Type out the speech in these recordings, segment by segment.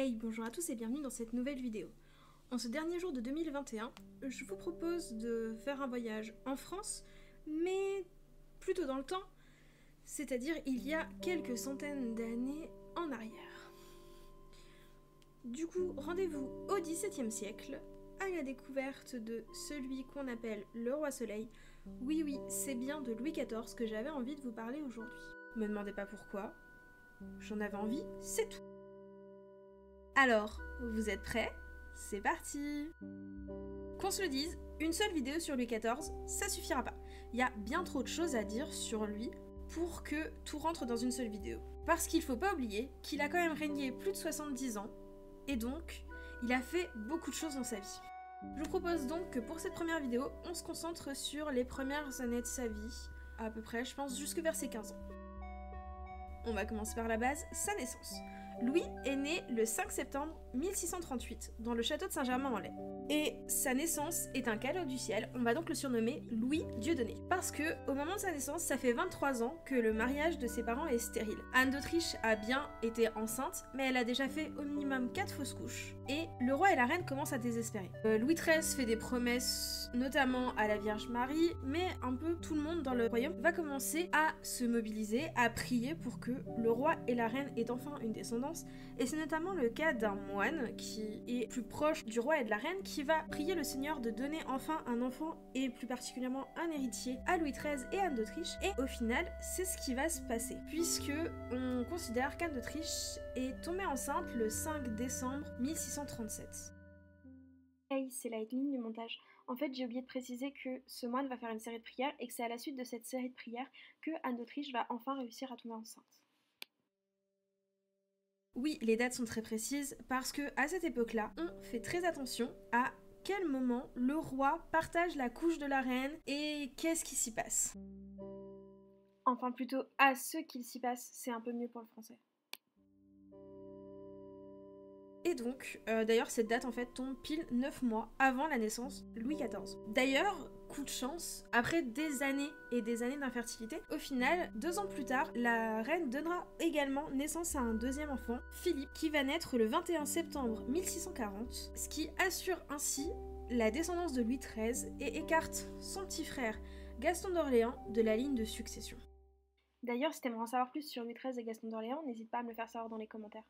Hey, bonjour à tous et bienvenue dans cette nouvelle vidéo. En ce dernier jour de 2021, je vous propose de faire un voyage en France, mais plutôt dans le temps, c'est-à-dire il y a quelques centaines d'années en arrière. Du coup, rendez-vous au XVIIe siècle, à la découverte de celui qu'on appelle le Roi Soleil. Oui, c'est bien de Louis XIV que j'avais envie de vous parler aujourd'hui. Me demandez pas pourquoi, j'en avais envie, c'est tout. Alors, vous êtes prêts? C'est parti! Qu'on se le dise, une seule vidéo sur Louis XIV, ça suffira pas. Il y a bien trop de choses à dire sur lui pour que tout rentre dans une seule vidéo. Parce qu'il faut pas oublier qu'il a quand même régné plus de 70 ans, et donc, il a fait beaucoup de choses dans sa vie. Je vous propose donc que pour cette première vidéo, on se concentre sur les premières années de sa vie, à peu près, je pense, jusque vers ses 15 ans. On va commencer par la base, sa naissance. Louis est né le 5 septembre 1638 dans le château de Saint-Germain-en-Laye. Et sa naissance est un cadeau du ciel, on va donc le surnommer Louis Dieudonné. Parce que au moment de sa naissance, ça fait 23 ans que le mariage de ses parents est stérile. Anne d'Autriche a bien été enceinte, mais elle a déjà fait au minimum 4 fausses couches. Et le roi et la reine commencent à désespérer. Louis XIII fait des promesses, notamment à la Vierge Marie, mais un peu tout le monde dans le royaume va commencer à se mobiliser, à prier pour que le roi et la reine aient enfin une descendance. Et c'est notamment le cas d'un moine qui est plus proche du roi et de la reine qui va prier le Seigneur de donner enfin un enfant et plus particulièrement un héritier à Louis XIII et Anne d'Autriche. Et au final, c'est ce qui va se passer puisque on considère qu'Anne d'Autriche est tombée enceinte le 5 décembre 1637. Hey, c'est Lightning du montage. En fait, j'ai oublié de préciser que ce moine va faire une série de prières et que c'est à la suite de cette série de prières que Anne d'Autriche va enfin réussir à tomber enceinte. Oui, les dates sont très précises parce que à cette époque-là, on fait très attention à quel moment le roi partage la couche de la reine et qu'est-ce qui s'y passe. Enfin, plutôt à ce qu'il s'y passe, c'est un peu mieux pour le français. Et donc, d'ailleurs, cette date en fait tombe pile 9 mois avant la naissance de Louis XIV. D'ailleurs, coup de chance, après des années et des années d'infertilité, au final, 2 ans plus tard, la reine donnera également naissance à un deuxième enfant, Philippe, qui va naître le 21 septembre 1640, ce qui assure ainsi la descendance de Louis XIII et écarte son petit frère Gaston d'Orléans de la ligne de succession. D'ailleurs, si t'aimerais en savoir plus sur Louis XIII et Gaston d'Orléans, n'hésite pas à me le faire savoir dans les commentaires.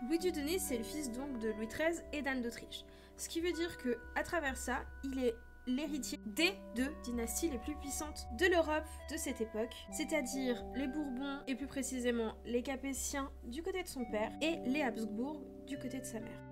Louis Dieudonné, c'est le fils donc de Louis XIII et d'Anne d'Autriche. Ce qui veut dire que, à travers ça, il est l'héritier des 2 dynasties les plus puissantes de l'Europe de cette époque, c'est-à-dire les Bourbons et plus précisément les Capétiens du côté de son père et les Habsbourg du côté de sa mère.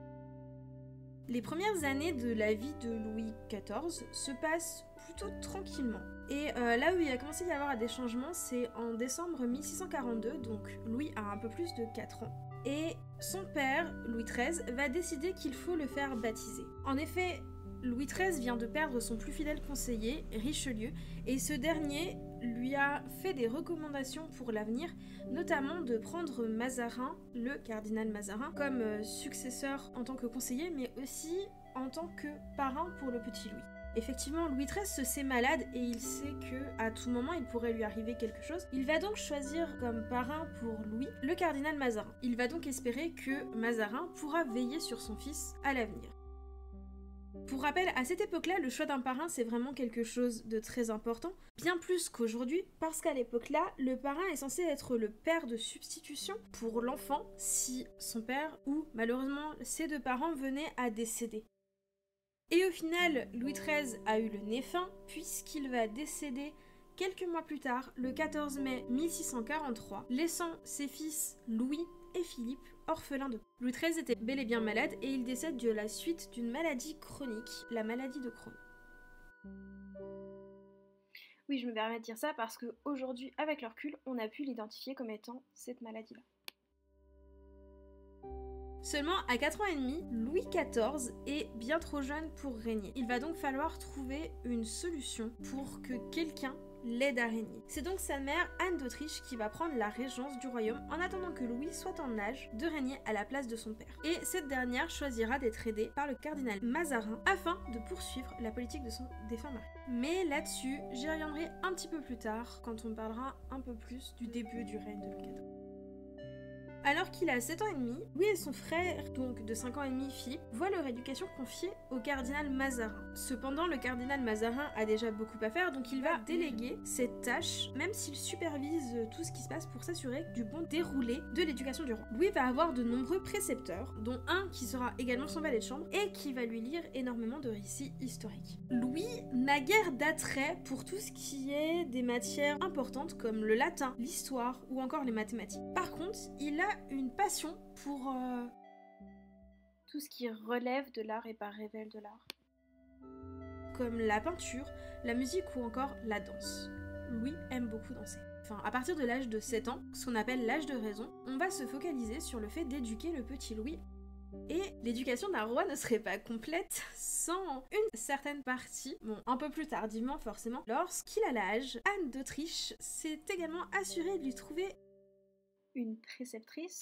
Les premières années de la vie de Louis XIV se passent plutôt tranquillement. Et là où il a commencé à y avoir des changements, c'est en décembre 1642, donc Louis a un peu plus de 4 ans. Et son père, Louis XIII, va décider qu'il faut le faire baptiser. En effet, Louis XIII vient de perdre son plus fidèle conseiller, Richelieu, et ce dernier lui a fait des recommandations pour l'avenir, notamment de prendre Mazarin, le cardinal Mazarin, comme successeur en tant que conseiller, mais aussi en tant que parrain pour le petit Louis. Effectivement, Louis XIII se sait malade et il sait que à tout moment il pourrait lui arriver quelque chose. Il va donc choisir comme parrain pour Louis le cardinal Mazarin. Il va donc espérer que Mazarin pourra veiller sur son fils à l'avenir. Pour rappel, à cette époque-là, le choix d'un parrain, c'est vraiment quelque chose de très important, bien plus qu'aujourd'hui, parce qu'à l'époque-là, le parrain est censé être le père de substitution pour l'enfant si son père ou malheureusement ses 2 parents venaient à décéder. Et au final, Louis XIII a eu le nez fin puisqu'il va décéder quelques mois plus tard, le 14 mai 1643, laissant ses fils Louis et Philippe orphelins de. Louis XIII était bel et bien malade et il décède de la suite d'une maladie chronique, la maladie de Crohn. Oui, je me permets de dire ça parce qu'aujourd'hui, avec le recul, on a pu l'identifier comme étant cette maladie-là. Seulement à 4 ans et demi, Louis XIV est bien trop jeune pour régner. Il va donc falloir trouver une solution pour que quelqu'un l'aide à régner. C'est donc sa mère Anne d'Autriche qui va prendre la régence du royaume en attendant que Louis soit en âge de régner à la place de son père. Et cette dernière choisira d'être aidée par le cardinal Mazarin afin de poursuivre la politique de son défunt mari. Mais là-dessus, j'y reviendrai un petit peu plus tard quand on parlera un peu plus du début du règne de Louis XIV. Alors qu'il a 7 ans et demi, lui et son frère, donc de 5 ans et demi, Philippe, voient leur éducation confiée au cardinal Mazarin. Cependant, le cardinal Mazarin a déjà beaucoup à faire, donc il va déléguer cette tâche, même s'il supervise tout ce qui se passe pour s'assurer du bon déroulé de l'éducation du roi. Louis va avoir de nombreux précepteurs, dont un qui sera également son valet de chambre et qui va lui lire énormément de récits historiques. Louis n'a guère d'attrait pour tout ce qui est des matières importantes comme le latin, l'histoire ou encore les mathématiques. Par contre, il a une passion pour tout ce qui relève de l'art et pas révèle de l'art. Comme la peinture, la musique ou encore la danse. Louis aime beaucoup danser. Enfin, à partir de l'âge de 7 ans, ce qu'on appelle l'âge de raison, on va se focaliser sur le fait d'éduquer le petit Louis. Et l'éducation d'un roi ne serait pas complète sans une certaine partie, bon, un peu plus tardivement forcément, lorsqu'il a l'âge, Anne d'Autriche s'est également assurée de lui trouver une préceptrice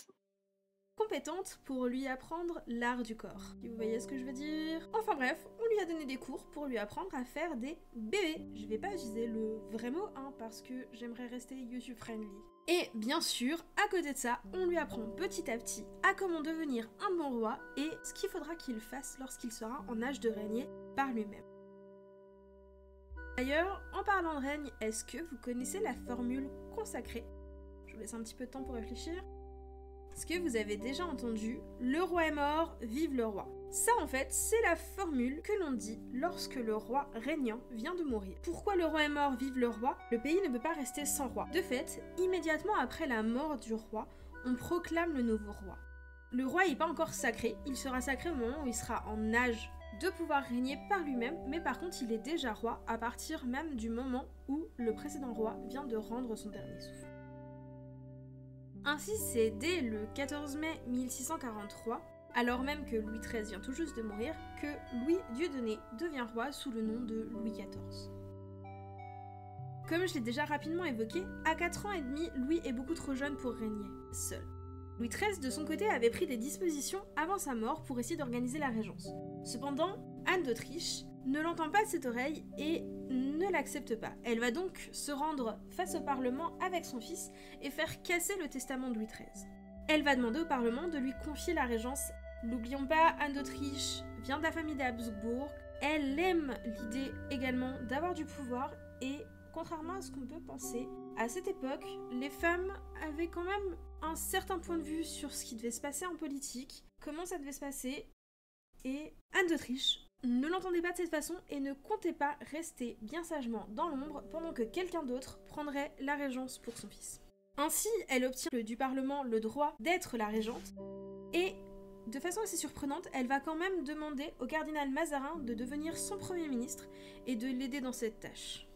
compétente pour lui apprendre l'art du corps. Vous voyez ce que je veux dire? Enfin bref, on lui a donné des cours pour lui apprendre à faire des bébés. Je vais pas utiliser le vrai mot, parce que j'aimerais rester YouTube friendly. Et bien sûr, à côté de ça, on lui apprend petit à petit à comment devenir un bon roi et ce qu'il faudra qu'il fasse lorsqu'il sera en âge de régner par lui-même. D'ailleurs, en parlant de règne, est-ce que vous connaissez la formule consacrée? Je vous laisse un petit peu de temps pour réfléchir. Est-ce que vous avez déjà entendu « Le roi est mort, vive le roi ». Ça en fait, c'est la formule que l'on dit lorsque le roi régnant vient de mourir. Pourquoi le roi est mort, vive le roi? Le pays ne peut pas rester sans roi. De fait, immédiatement après la mort du roi, on proclame le nouveau roi. Le roi n'est pas encore sacré, il sera sacré au moment où il sera en âge de pouvoir régner par lui-même, mais par contre il est déjà roi à partir même du moment où le précédent roi vient de rendre son dernier souffle. Ainsi, c'est dès le 14 mai 1643, alors même que Louis XIII vient tout juste de mourir, que Louis Dieudonné devient roi sous le nom de Louis XIV. Comme je l'ai déjà rapidement évoqué, à 4 ans et demi, Louis est beaucoup trop jeune pour régner seul. Louis XIII, de son côté, avait pris des dispositions avant sa mort pour essayer d'organiser la régence. Cependant, Anne d'Autriche ne l'entend pas de cette oreille et ne l'accepte pas. Elle va donc se rendre face au Parlement avec son fils et faire casser le testament de Louis XIII. Elle va demander au Parlement de lui confier la régence. N'oublions pas, Anne d'Autriche vient de la famille des Habsbourg. Elle aime l'idée également d'avoir du pouvoir et, contrairement à ce qu'on peut penser, à cette époque, les femmes avaient quand même un certain point de vue sur ce qui devait se passer en politique, comment ça devait se passer, et Anne d'Autriche ne l'entendait pas de cette façon et ne comptait pas rester bien sagement dans l'ombre pendant que quelqu'un d'autre prendrait la régence pour son fils. Ainsi, elle obtient du Parlement le droit d'être la régente et, de façon assez surprenante, elle va quand même demander au cardinal Mazarin de devenir son premier ministre et de l'aider dans cette tâche.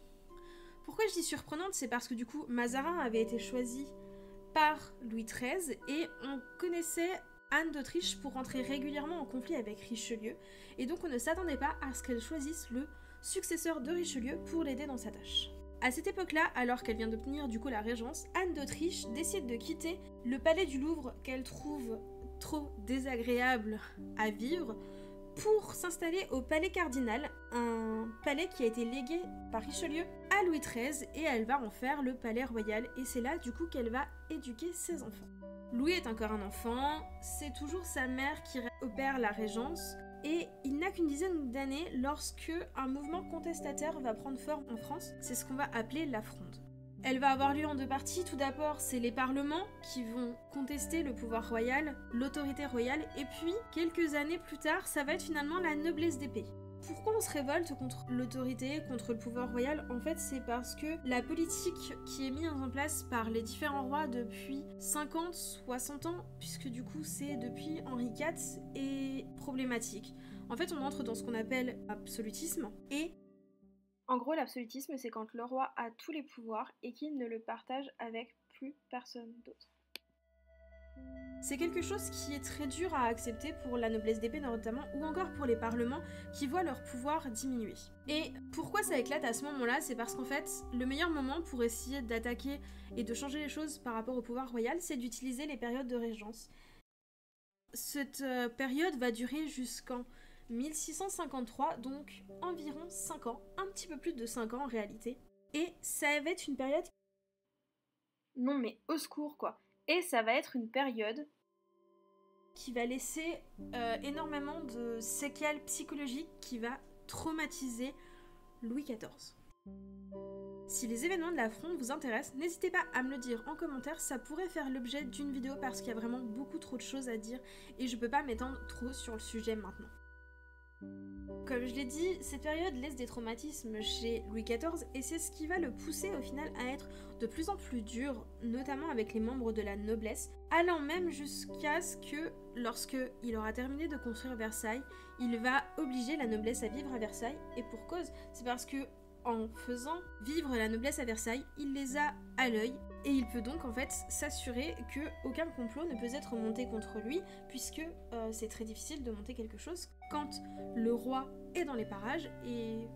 Pourquoi je dis surprenante? C'est parce que du coup, Mazarin avait été choisi par Louis XIII et on connaissait Anne d'Autriche pour entrer régulièrement en conflit avec Richelieu, et donc on ne s'attendait pas à ce qu'elle choisisse le successeur de Richelieu pour l'aider dans sa tâche. À cette époque-là, alors qu'elle vient d'obtenir du coup la régence, Anne d'Autriche décide de quitter le palais du Louvre qu'elle trouve trop désagréable à vivre pour s'installer au palais cardinal, un palais qui a été légué par Richelieu à Louis XIII et elle va en faire le palais royal et c'est là du coup qu'elle va éduquer ses enfants. Louis est encore un enfant, c'est toujours sa mère qui opère la régence et il n'a qu'une dizaine d'années lorsque un mouvement contestataire va prendre forme en France, c'est ce qu'on va appeler la Fronde. Elle va avoir lieu en deux parties. Tout d'abord, c'est les parlements qui vont contester le pouvoir royal, l'autorité royale, et puis, quelques années plus tard, ça va être finalement la noblesse des pays. Pourquoi on se révolte contre l'autorité, contre le pouvoir royal? En fait, c'est parce que la politique qui est mise en place par les différents rois depuis 50, 60 ans, puisque du coup c'est depuis Henri IV, est problématique. En fait, on entre dans ce qu'on appelle l'absolutisme, et en gros, l'absolutisme, c'est quand le roi a tous les pouvoirs et qu'il ne le partage avec plus personne d'autre. C'est quelque chose qui est très dur à accepter pour la noblesse d'épée notamment, ou encore pour les parlements qui voient leur pouvoir diminuer. Et pourquoi ça éclate à ce moment-là? C'est parce qu'en fait, le meilleur moment pour essayer d'attaquer et de changer les choses par rapport au pouvoir royal, c'est d'utiliser les périodes de régence. Cette période va durer jusqu'en 1653, donc environ 5 ans, un petit peu plus de 5 ans en réalité. Et ça va être une période... Non mais au secours quoi. Et ça va être une période qui va laisser énormément de séquelles psychologiques qui va traumatiser Louis XIV. Si les événements de la Fronde vous intéressent, n'hésitez pas à me le dire en commentaire, ça pourrait faire l'objet d'une vidéo parce qu'il y a vraiment beaucoup trop de choses à dire et je peux pas m'étendre trop sur le sujet maintenant. Comme je l'ai dit, cette période laisse des traumatismes chez Louis XIV et c'est ce qui va le pousser au final à être de plus en plus dur, notamment avec les membres de la noblesse, allant même jusqu'à ce que, lorsque il aura terminé de construire Versailles, il va obliger la noblesse à vivre à Versailles, et pour cause, c'est parce que en faisant vivre la noblesse à Versailles, il les a à l'œil et il peut donc en fait s'assurer qu'aucun complot ne peut être monté contre lui puisque c'est très difficile de monter quelque chose quand le roi est dans les parages et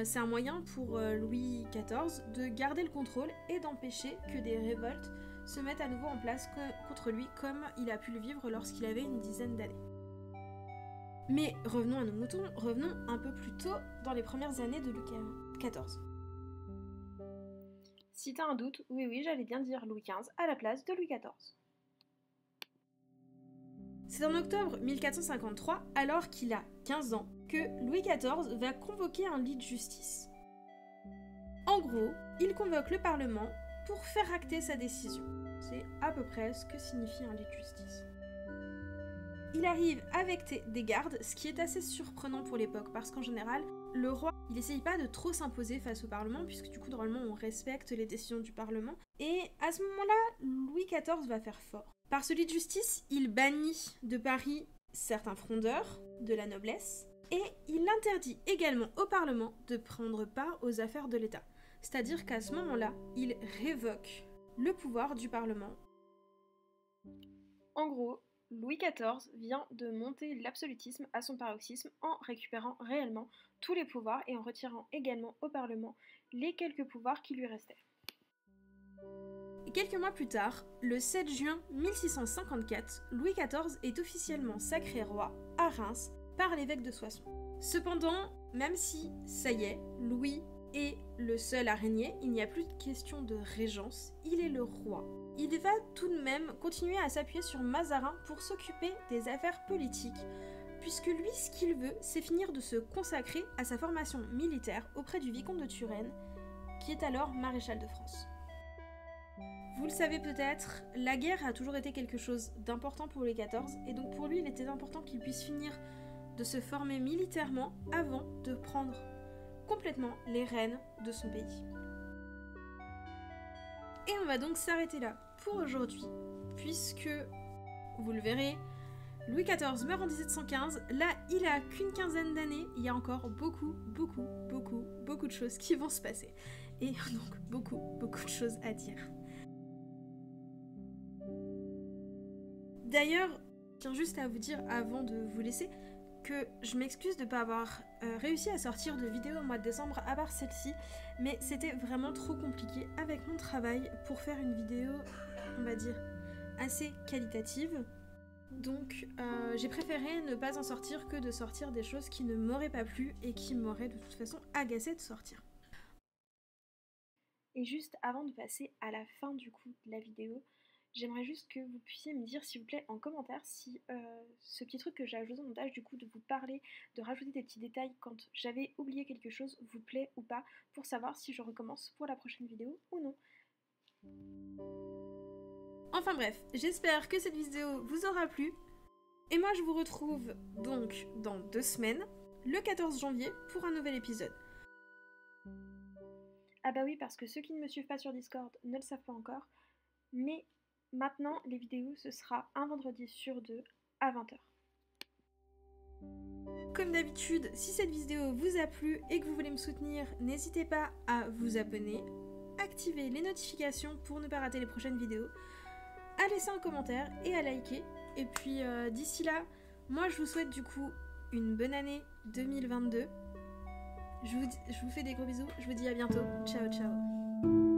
c'est un moyen pour Louis XIV de garder le contrôle et d'empêcher que des révoltes se mettent à nouveau en place contre lui comme il a pu le vivre lorsqu'il avait une dizaine d'années. Mais revenons à nos moutons, revenons un peu plus tôt dans les premières années de Louis XIV. Si t'as un doute, oui, j'allais bien dire Louis XV à la place de Louis XIV. C'est en octobre 1453, alors qu'il a 15 ans, que Louis XIV va convoquer un lit de justice. En gros, il convoque le Parlement pour faire acter sa décision. C'est à peu près ce que signifie un lit de justice. Il arrive avec des gardes, ce qui est assez surprenant pour l'époque, parce qu'en général, le roi, il n'essaye pas de trop s'imposer face au Parlement, puisque du coup, normalement, on respecte les décisions du Parlement. Et à ce moment-là, Louis XIV va faire fort. Par ce lit de justice, il bannit de Paris certains frondeurs de la noblesse, et il interdit également au Parlement de prendre part aux affaires de l'État. C'est-à-dire qu'à ce moment-là, il révoque le pouvoir du Parlement. En gros, Louis XIV vient de monter l'absolutisme à son paroxysme en récupérant réellement tous les pouvoirs et en retirant également au Parlement les quelques pouvoirs qui lui restaient. Et quelques mois plus tard, le 7 juin 1654, Louis XIV est officiellement sacré roi à Reims par l'évêque de Soissons. Cependant, même si, ça y est, Louis est le seul à régner, il n'y a plus de question de régence, il est le roi. Il va tout de même continuer à s'appuyer sur Mazarin pour s'occuper des affaires politiques, puisque lui, ce qu'il veut, c'est finir de se consacrer à sa formation militaire auprès du vicomte de Turenne, qui est alors maréchal de France. Vous le savez peut-être, la guerre a toujours été quelque chose d'important pour Louis XIV, et donc pour lui, il était important qu'il puisse finir de se former militairement avant de prendre complètement les rênes de son pays. Et on va donc s'arrêter là pour aujourd'hui, puisque, vous le verrez, Louis XIV meurt en 1715, là il a qu'une quinzaine d'années, il y a encore beaucoup de choses qui vont se passer, et donc beaucoup de choses à dire. D'ailleurs, je tiens juste à vous dire avant de vous laisser que je m'excuse de ne pas avoir réussi à sortir de vidéo au mois de décembre à part celle-ci, mais c'était vraiment trop compliqué avec mon travail pour faire une vidéo, on va dire, assez qualitative. Donc j'ai préféré ne pas en sortir que de sortir des choses qui ne m'auraient pas plu et qui m'auraient de toute façon agacé de sortir. Et juste avant de passer à la fin du coup de la vidéo, j'aimerais juste que vous puissiez me dire s'il vous plaît en commentaire si ce petit truc que j'ai ajouté au montage, du coup de vous parler, de rajouter des petits détails quand j'avais oublié quelque chose, vous plaît ou pas, pour savoir si je recommence pour la prochaine vidéo ou non. Enfin bref, j'espère que cette vidéo vous aura plu. Et moi je vous retrouve donc dans 2 semaines, le 14 janvier, pour un nouvel épisode. Ah bah oui, parce que ceux qui ne me suivent pas sur Discord ne le savent pas encore, mais maintenant, les vidéos, ce sera un vendredi sur 2 à 20h. Comme d'habitude, si cette vidéo vous a plu et que vous voulez me soutenir, n'hésitez pas à vous abonner, activer les notifications pour ne pas rater les prochaines vidéos, à laisser un commentaire et à liker. Et puis d'ici là, moi je vous souhaite du coup une bonne année 2022. Je vous fais des gros bisous, je vous dis à bientôt. Ciao ciao.